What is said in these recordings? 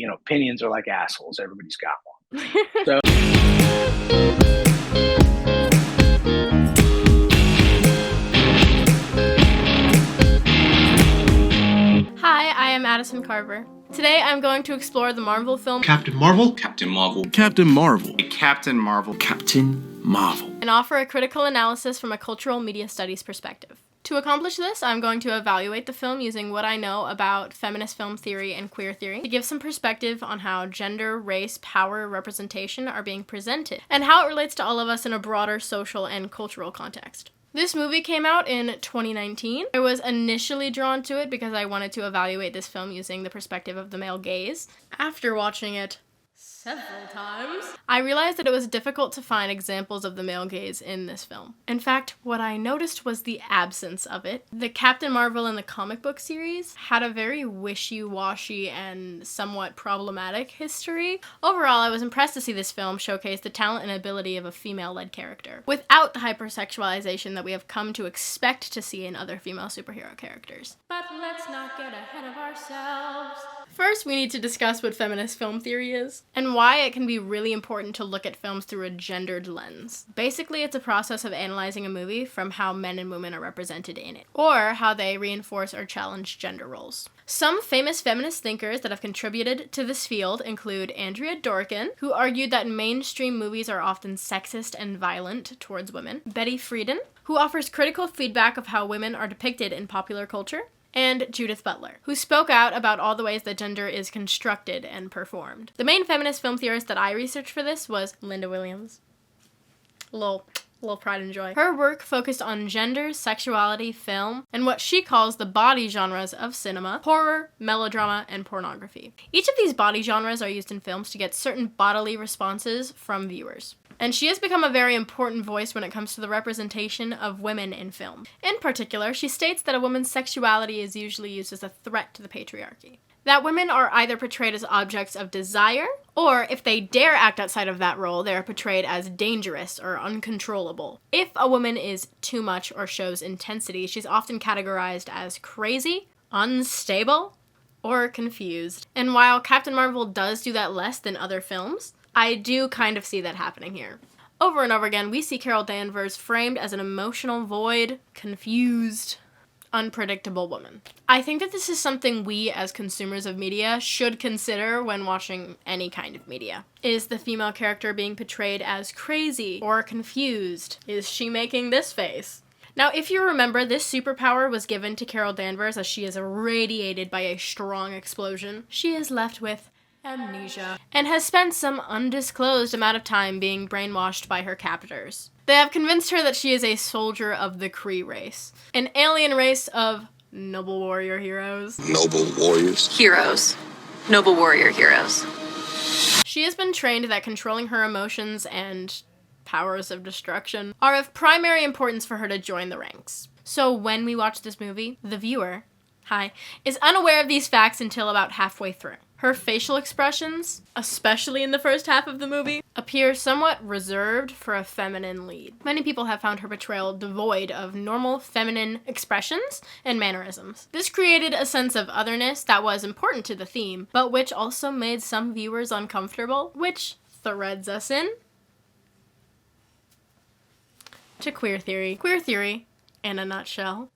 opinions are like assholes. Everybody's got one. So Hi, I am Addison Carver. Today I'm going to explore the Marvel film Captain Marvel, Captain Marvel, Captain Marvel, Captain Marvel, Captain Marvel, and offer a critical analysis from a cultural media studies perspective. To accomplish this, I'm going to evaluate the film using what I know about feminist film theory and queer theory to give some perspective on how gender, race, power, representation are being presented, and how it relates to all of us in a broader social and cultural context. This movie came out in 2019. I was initially drawn to it because I wanted to evaluate this film using the perspective of the male gaze. After watching it several times, I realized that it was difficult to find examples of the male gaze in this film. In fact, what I noticed was the absence of it. The Captain Marvel in the comic book series had a very wishy-washy and somewhat problematic history. Overall, I was impressed to see this film showcase the talent and ability of a female-led character, without the hypersexualization that we have come to expect to see in other female superhero characters. But let's not get ahead of ourselves. First, we need to discuss what feminist film theory is, and why it can be really important to look at films through a gendered lens. Basically, it's a process of analyzing a movie from how men and women are represented in it, or how they reinforce or challenge gender roles. Some famous feminist thinkers that have contributed to this field include Andrea Dworkin, who argued that mainstream movies are often sexist and violent towards women, Betty Friedan, who offers critical feedback of how women are depicted in popular culture, and Judith Butler, who spoke out about all the ways that gender is constructed and performed. The main feminist film theorist that I researched for this was Linda Williams. Little pride and joy. Her work focused on gender, sexuality, film, and what she calls the body genres of cinema, horror, melodrama, and pornography. Each of these body genres are used in films to get certain bodily responses from viewers. And she has become a very important voice when it comes to the representation of women in film. In particular, she states that a woman's sexuality is usually used as a threat to the patriarchy. That women are either portrayed as objects of desire, or if they dare act outside of that role, they are portrayed as dangerous or uncontrollable. If a woman is too much or shows intensity, she's often categorized as crazy, unstable, or confused. And while Captain Marvel does do that less than other films, I do kind of see that happening here. Over and over again, we see Carol Danvers framed as an emotional void, confused, unpredictable woman. I think that this is something we as consumers of media should consider when watching any kind of media. Is the female character being portrayed as crazy or confused? Is she making this face? Now, if you remember, this superpower was given to Carol Danvers as she is irradiated by a strong explosion. She is left with amnesia, and has spent some undisclosed amount of time being brainwashed by her captors. They have convinced her that she is a soldier of the Kree race, an alien race of noble warrior heroes. Noble warriors? Heroes. Noble warrior heroes. She has been trained that controlling her emotions and powers of destruction are of primary importance for her to join the ranks. So when we watch this movie, the viewer, is unaware of these facts until about halfway through. Her facial expressions, especially in the first half of the movie, appear somewhat reserved for a feminine lead. Many people have found her portrayal devoid of normal feminine expressions and mannerisms. This created a sense of otherness that was important to the theme, but which also made some viewers uncomfortable, which threads us in to queer theory. Queer theory, in a nutshell,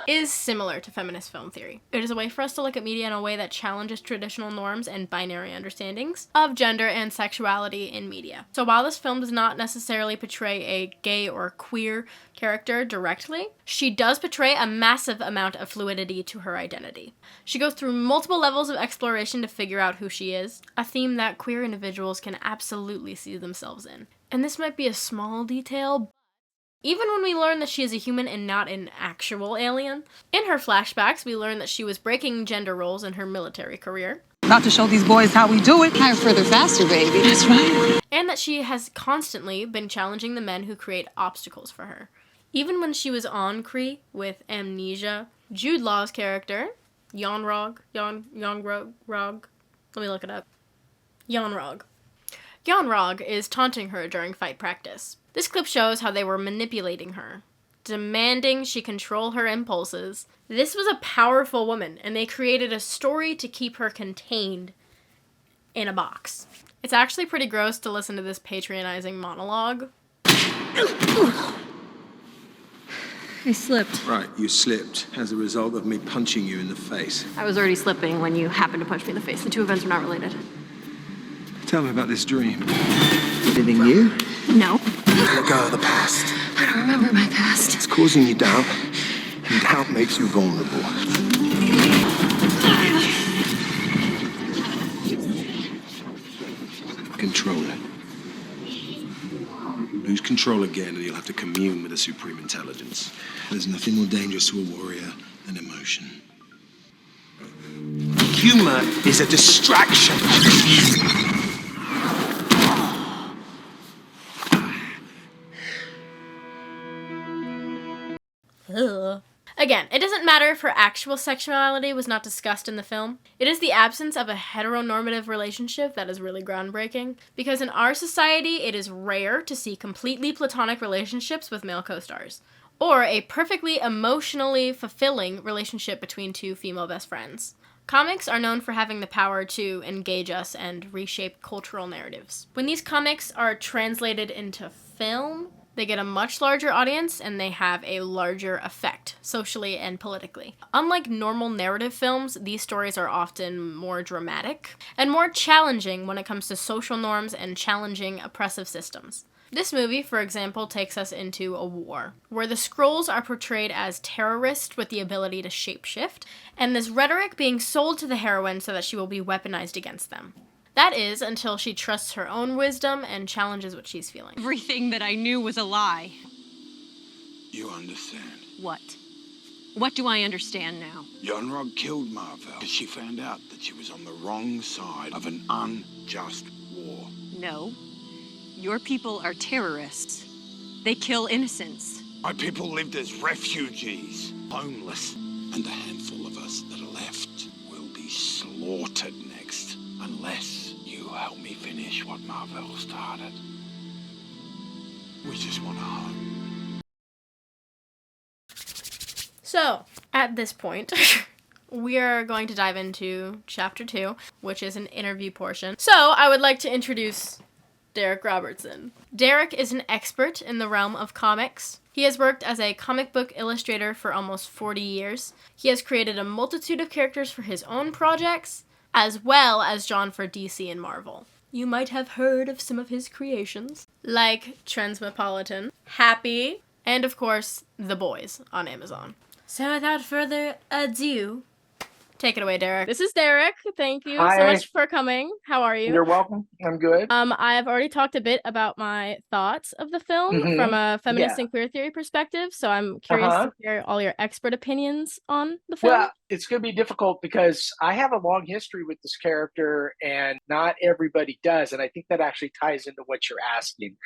is similar to feminist film theory. It is a way for us to look at media in a way that challenges traditional norms and binary understandings of gender and sexuality in media. So while this film does not necessarily portray a gay or queer character directly, she does portray a massive amount of fluidity to her identity. She goes through multiple levels of exploration to figure out who she is, a theme that queer individuals can absolutely see themselves in. And this might be a small detail, even when we learn that she is a human and not an actual alien. In her flashbacks, we learn that she was breaking gender roles in her military career. Not to show these boys how we do it. Higher, further, faster, baby. That's right. And that she has constantly been challenging the men who create obstacles for her. Even when she was on Kree with amnesia, Jude Law's character, Yon-Rogg, let me look it up. Yon-Rogg. Yon-Rogg is taunting her during fight practice. This clip shows how they were manipulating her demanding she control her impulses. This was a powerful woman, and they created a story to keep her contained in a box. It's actually pretty gross to listen to this patronizing monologue. I slipped. Right, you slipped as a result of me punching you in the face. I was already slipping when you happened to punch me in the face. The two events are not related. Tell me about this dream. Anything new? No. Let go of the past. I don't remember my past. It's causing you doubt, and doubt makes you vulnerable. Control it. Lose control again, and you'll have to commune with a supreme intelligence. There's nothing more dangerous to a warrior than emotion. Humor is a distraction. Ugh. Again, it doesn't matter if her actual sexuality was not discussed in the film. It is the absence of a heteronormative relationship that is really groundbreaking, because in our society, it is rare to see completely platonic relationships with male co-stars, or a perfectly emotionally fulfilling relationship between two female best friends. Comics are known for having the power to engage us and reshape cultural narratives. When these comics are translated into film, they get a much larger audience, and they have a larger effect, socially and politically. Unlike normal narrative films, these stories are often more dramatic and more challenging when it comes to social norms and challenging oppressive systems. This movie, for example, takes us into a war, where the Skrulls are portrayed as terrorists with the ability to shapeshift, and this rhetoric being sold to the heroine so that she will be weaponized against them. That is, until she trusts her own wisdom and challenges what she's feeling. Everything that I knew was a lie. You understand? What? What do I understand now? Yonrog killed Marvel because she found out that she was on the wrong side of an unjust war. No. Your people are terrorists. They kill innocents. My people lived as refugees, homeless. And the handful of us that are left will be slaughtered next, unless you help me finish what Marvel started. We just want a home. So, at this point, we are going to dive into Chapter 2, which is an interview portion. So, I would like to introduce Derek Robertson. Derek is an expert in the realm of comics. He has worked as a comic book illustrator for almost 40 years. He has created a multitude of characters for his own projects, as well as drawn for DC and Marvel. You might have heard of some of his creations, like Transmetropolitan, Happy, and of course, The Boys on Amazon. So without further ado, take it away, Derek. This is Derek. Thank you so Hi. much for coming. How are you? You're welcome. I'm good. I've already talked a bit about my thoughts of the film from a feminist and queer theory perspective, so I'm curious to hear all your expert opinions on the film. Well, it's going to be difficult because I have a long history with this character and not everybody does. And I think that actually ties into what you're asking.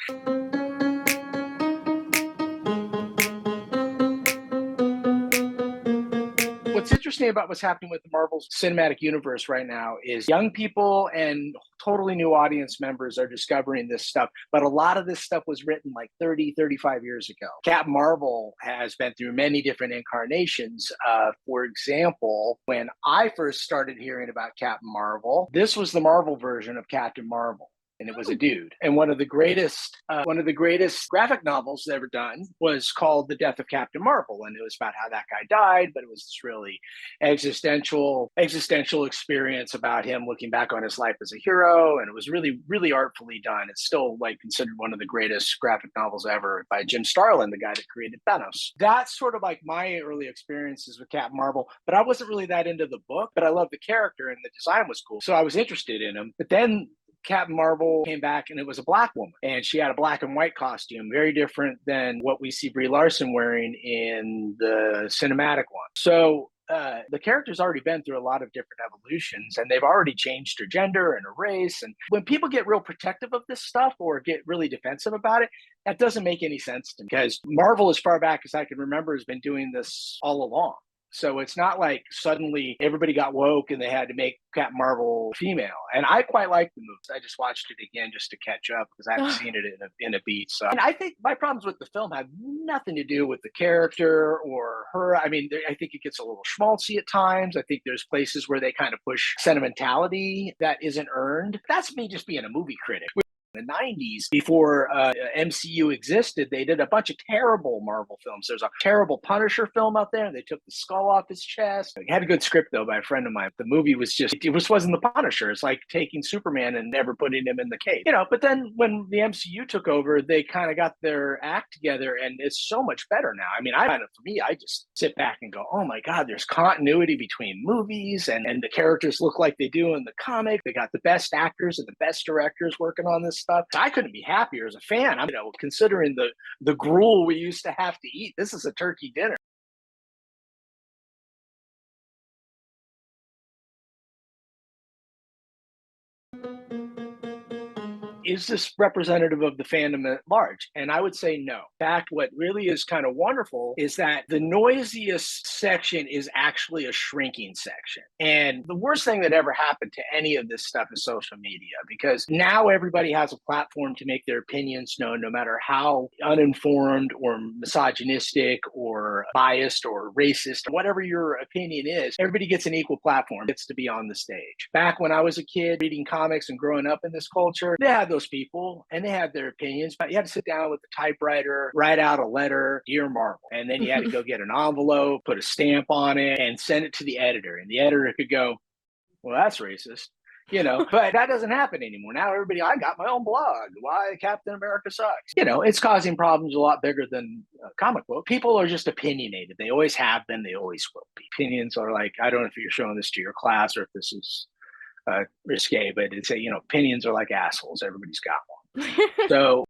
What's interesting about what's happening with the Marvel Cinematic Universe right now is young people and totally new audience members are discovering this stuff. But a lot of this stuff was written like 30, 35 years ago. Captain Marvel has been through many different incarnations. For example, when I first started hearing about Captain Marvel, this was the Marvel version of Captain Marvel. And it was a dude. And one of the greatest graphic novels ever done was called The Death of Captain Marvel. And it was about how that guy died, but it was this really existential experience about him looking back on his life as a hero. And it was really, really artfully done. It's still like considered one of the greatest graphic novels ever by Jim Starlin, the guy that created Thanos. That's sort of like my early experiences with Captain Marvel, but I wasn't really that into the book, but I loved the character and the design was cool. So I was interested in him. But then Captain Marvel came back and it was a black woman and she had a black and white costume, very different than what we see Brie Larson wearing in the cinematic one. So the character's already been through a lot of different evolutions and they've already changed her gender and her race. And when people get real protective of this stuff or get really defensive about it, that doesn't make any sense to me because Marvel, as far back as I can remember, has been doing this all along. So it's not like suddenly everybody got woke and they had to make Captain Marvel female. And I quite like the movies. I just watched it again just to catch up because I haven't seen it in a beat. So, and I think my problems with the film have nothing to do with the character or her. I mean, I think it gets a little schmaltzy at times. I think there's places where they kind of push sentimentality that isn't earned. That's me just being a movie critic. In the 90s, before MCU existed, they did a bunch of terrible Marvel films. There's a terrible Punisher film out there. They took the skull off his chest. It had a good script, though, by a friend of mine. The movie was just, it just wasn't the Punisher. It's like taking Superman and never putting him in the cave. You know, but then when the MCU took over, they kind of got their act together, and it's so much better now. I mean, for me, I just sit back and go, oh my God, there's continuity between movies, and the characters look like they do in the comic. They got the best actors and the best directors working on this stuff. I couldn't be happier as a fan. Considering the gruel we used to have to eat, this is a turkey dinner. Is this representative of the fandom at large? And I would say no. In fact, what really is kind of wonderful is that the noisiest section is actually a shrinking section. And the worst thing that ever happened to any of this stuff is social media, because now everybody has a platform to make their opinions known, no matter how uninformed or misogynistic or biased or racist, or whatever your opinion is. Everybody gets an equal platform, gets to be on the stage. Back when I was a kid reading comics and growing up in this culture, they had those people and they had their opinions, but you had to sit down with the typewriter, write out a letter, dear Marvel, and then you had to go get an envelope, put a stamp on it, and send it to the editor. And the editor could go, well, that's racist, but that doesn't happen anymore. Now I got my own blog, why Captain America sucks. It's causing problems a lot bigger than comic book. People are just opinionated. They always have been, they always will be. Opinions are like, I don't know if you're showing this to your class or if this is risque, but it's opinions are like assholes. Everybody's got one. So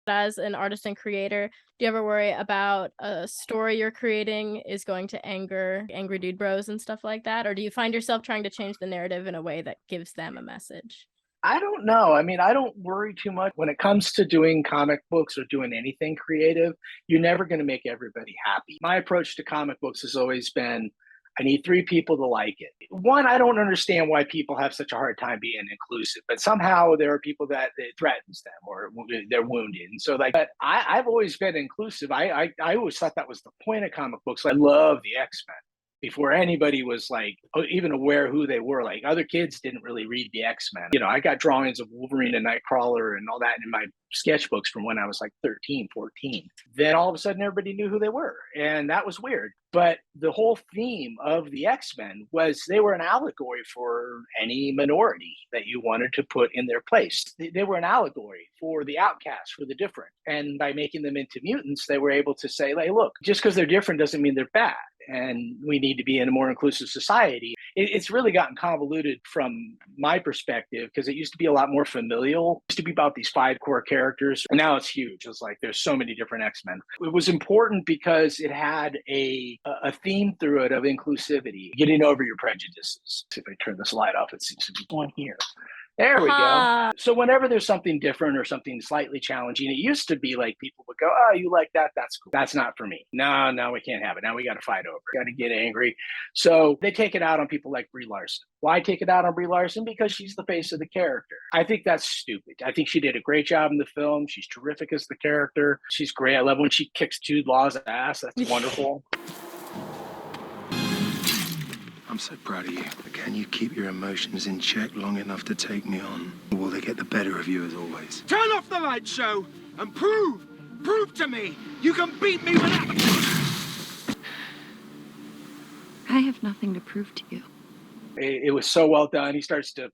as an artist and creator, do you ever worry about a story you're creating is going to anger angry dude bros and stuff like that? Or do you find yourself trying to change the narrative in a way that gives them a message? I don't know. I mean, I don't worry too much when it comes to doing comic books or doing anything creative. You're never going to make everybody happy. My approach to comic books has always been, I need 3 people to like it. One, I don't understand why people have such a hard time being inclusive, but somehow there are people that it threatens them or they're wounded. And so but I've always been inclusive. I always thought that was the point of comic books. I love the X-Men before anybody was like even aware who they were. Like other kids didn't really read the X-Men. I got drawings of Wolverine and Nightcrawler and all that in my sketchbooks from when I was like 13, 14. Then all of a sudden everybody knew who they were. And that was weird. But the whole theme of the X-Men was they were an allegory for any minority that you wanted to put in their place. They were an allegory for the outcasts, for the different. And by making them into mutants, they were able to say, like, look, just because they're different doesn't mean they're bad. And we need to be in a more inclusive society. It's really gotten convoluted from my perspective because it used to be a lot more familial. It used to be about these 5 core characters. And now it's huge. It's like there's so many different X-Men. It was important because it had a theme through it of inclusivity, getting over your prejudices. If I turn this light off, it seems to be going here. There we go. So whenever there's something different or something slightly challenging, it used to be like people would go, oh, you like that? That's cool. That's not for me. No, we can't have it. Now we got to fight over it. Got to get angry. So they take it out on people like Brie Larson. Why take it out on Brie Larson? Because she's the face of the character. I think that's stupid. I think she did a great job in the film. She's terrific as the character. She's great. I love when she kicks Jude Law's ass. That's wonderful. I'm so proud of you. But can you keep your emotions in check long enough to take me on? Or will they get the better of you as always? Turn off the light show and prove to me you can beat me with that. I have nothing to prove to you. It was so well done. He starts to,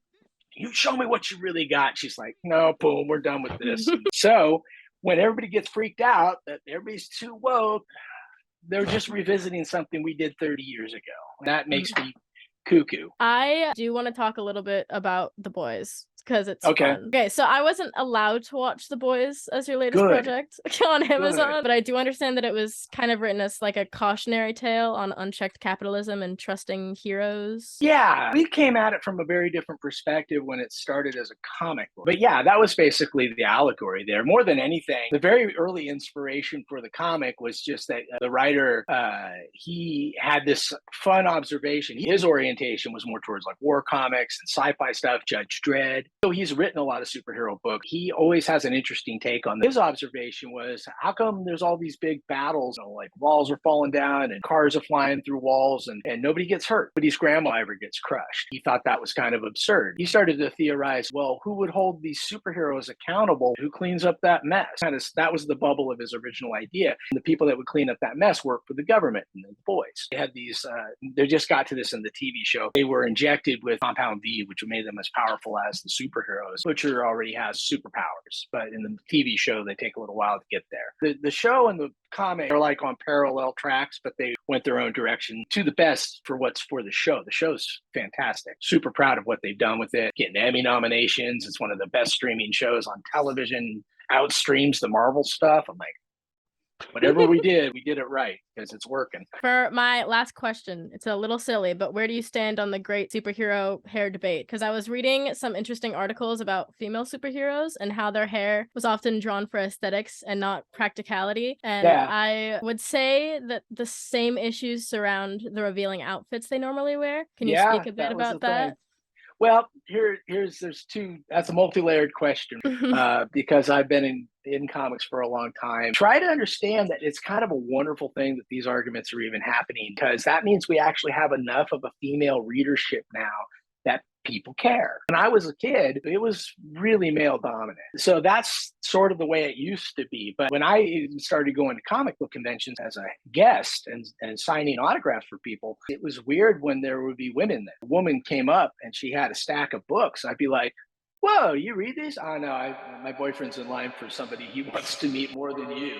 you show me what you really got. She's like, no, boom, we're done with this. So when everybody gets freaked out that everybody's too woke, they're just revisiting something we did 30 years ago. That makes me cuckoo. I do want to talk a little bit about The Boys. because it's Okay. fun. Okay, so I wasn't allowed to watch The Boys as your latest Good. project on Amazon, Good. but I do understand that it was kind of written as like a cautionary tale on unchecked capitalism and trusting heroes. Yeah, we came at it from a very different perspective when it started as a comic book. But yeah, that was basically the allegory there. More than anything, the very early inspiration for the comic was just that the writer, he had this fun observation. His orientation was more towards like war comics and sci-fi stuff, Judge Dredd. So he's written a lot of superhero books. He always has an interesting take on this. His observation was, how come there's all these big battles, like walls are falling down and cars are flying through walls and nobody gets hurt, but his grandma ever gets crushed. He thought that was kind of absurd. He started to theorize, well, who would hold these superheroes accountable? Who cleans up that mess? That was the bubble of his original idea. And the people that would clean up that mess worked for the government and the boys. They had these, they just got to this in the TV show. They were injected with Compound V, which made them as powerful as the superheroes. Butcher already has superpowers, but in the TV show, they take a little while to get there. The show and the comic are like on parallel tracks, but they went their own direction to the best for what's for the show. The show's fantastic. Super proud of what they've done with it. Getting Emmy nominations. It's one of the best streaming shows on television. Outstreams the Marvel stuff. I'm like, whatever we did it right because it's working. For my last question, it's a little silly, but where do you stand on the great superhero hair debate? Because I was reading some interesting articles about female superheroes and how their hair was often drawn for aesthetics and not practicality. And Yeah. I would say that the same issues surround the revealing outfits they normally wear. Can you speak a bit that was about the that? thing. Well, there's two. That's a multi-layered question because I've been in comics for a long time. Try to understand that it's kind of a wonderful thing that these arguments are even happening because that means we actually have enough of a female readership now that people care. When I was a kid, it was really male dominant. So that's sort of the way it used to be. But when I started going to comic book conventions as a guest and signing autographs for people, it was weird when there would be women there. A woman came up and she had a stack of books. I'd be like, whoa, you read these? Oh, no, my boyfriend's in line for somebody he wants to meet more than you.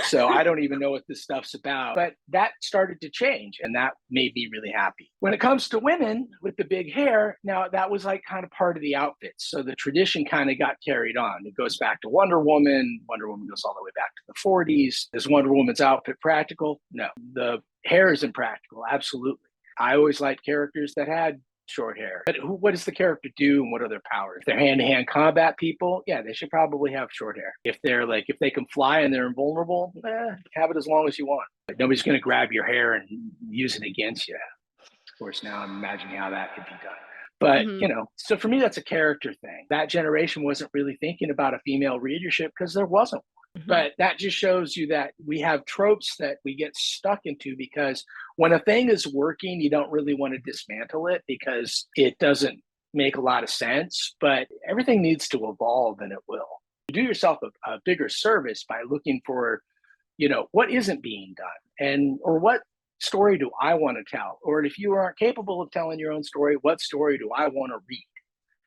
So I don't even know what this stuff's about. But that started to change, and that made me really happy. When it comes to women with the big hair, now that was like kind of part of the outfits. So the tradition kind of got carried on. It goes back to Wonder Woman. Wonder Woman goes all the way back to the 40s. Is Wonder Woman's outfit practical? No. The hair is impractical, absolutely. I always liked characters that had short hair. But what does the character do and what are their powers? If they're hand-to-hand combat people, yeah, they should probably have short hair. If they can fly and they're invulnerable, have it as long as you want. But nobody's going to grab your hair and use it against you. Of course, now I'm imagining how that could be done. But, so for me, that's a character thing. That generation wasn't really thinking about a female readership because there wasn't. But that just shows you that we have tropes that we get stuck into because when a thing is working, you don't really want to dismantle it because it doesn't make a lot of sense. But everything needs to evolve and it will. You do yourself a bigger service by looking for, what isn't being done or what story do I want to tell? Or if you aren't capable of telling your own story, what story do I want to read?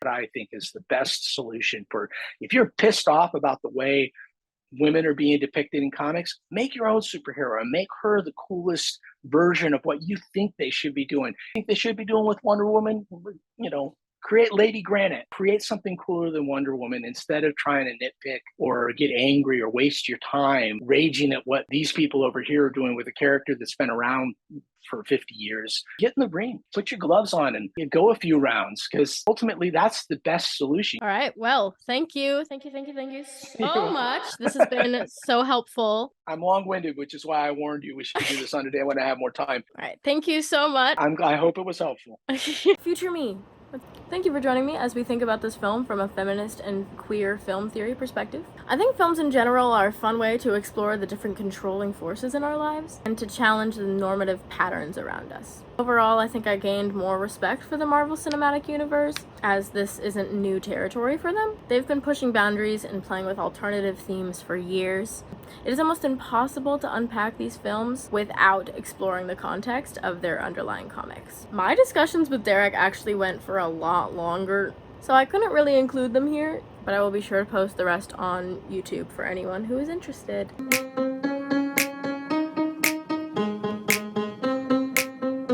What I think is the best solution for if you're pissed off about the way women are being depicted in comics, make your own superhero and make her the coolest version of what you think they should be doing. I think they should be doing with Wonder Woman, create Lady Granite, create something cooler than Wonder Woman instead of trying to nitpick or get angry or waste your time raging at what these people over here are doing with a character that's been around for 50 years. Get in the ring, put your gloves on and go a few rounds because ultimately that's the best solution. All right. Well, thank you so much. This has been so helpful. I'm long-winded, which is why I warned you we should do this on a day when I have more time. All right. Thank you so much. I hope it was helpful. Future me. Thank you for joining me as we think about this film from a feminist and queer film theory perspective. I think films in general are a fun way to explore the different controlling forces in our lives and to challenge the normative patterns around us. Overall, I think I gained more respect for the Marvel Cinematic Universe, as this isn't new territory for them. They've been pushing boundaries and playing with alternative themes for years. It is almost impossible to unpack these films without exploring the context of their underlying comics. My discussions with Derek actually went for a lot longer, so I couldn't really include them here, but I will be sure to post the rest on YouTube for anyone who is interested.